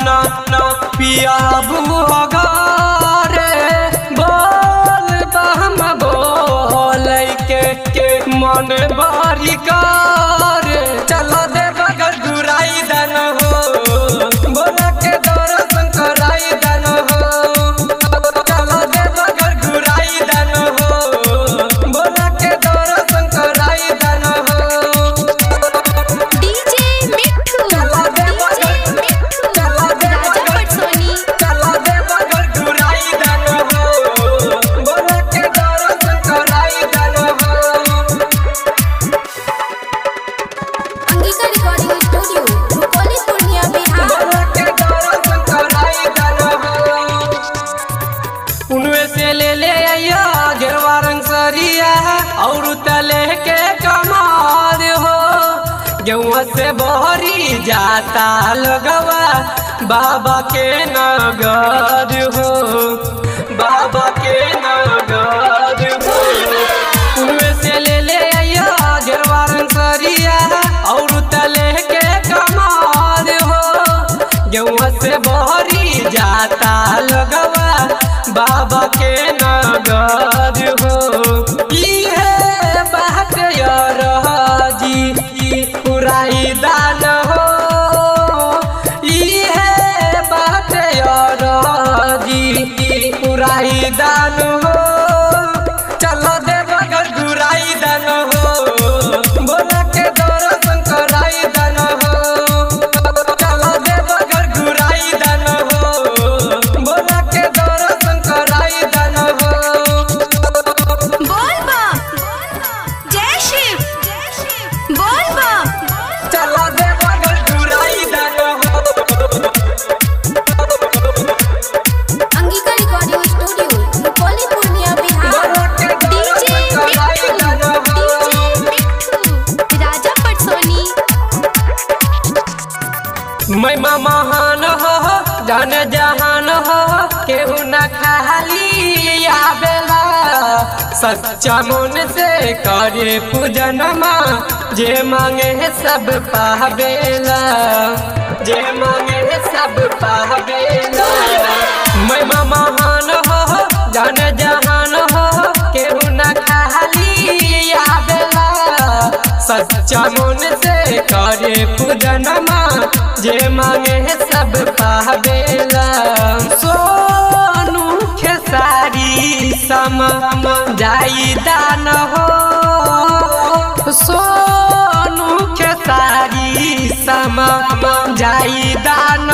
ना ना पिया बुआगारे बोल बम बोल के मन बारी कार चला दे बगर गुराई दन हो बोला के दर्शन कराई दन हो चला दे बगर गुराई दन हो बोला के दर्शन कराई दन हो डीजे मिट्ठू चला दे राजा पटसोनी चला दे बगर गुराई दन हो बोला के दर्शन कराई दन हो अंगिका रिकॉर्डिंग स्टूडियो रुपौली पूर्णिया बिहार उनमें से ले आइया गिरवा रंग सरिया और तले के कमाल हो गेहुआ से बहरी जाता लगवा बाबा के नगर हो बाबा के नगर हो उनमें से ले आइया गिरवा रंग सरिया और तले के कमाल हो गेहुआ से बहरी जाता लगवा बाबा के नगर हो इहे बात जी पुराई दान हो इहे बात जी पुराई दान हो चलो दे बगर गुराई दान हो बोला के दर्शन कराई दान हो चलो दे बगर गुराई दान हो बोला के दर्शन कराई दान हो बोल बम जय शिव बोल बम चला दे बगर गुराई दान हो Angika recording studio Rupauli Purnia Bihar DJ मिट्ठू राजा पटसोनी मैं महान हो जन जहान हो केहू न खाली आवेला सच्चा मन से करे पूजन माँ जे मांगे सब पावेला जे मांगे सब पावेला मैं महान हो जन जहान हो केहू न खाली आवेला सच्चा मन से करे पूजन माँ जे मांगे सब पावेला सोनू खेसारी सम जाई दान हो सोनू खेसारी सम जाई दान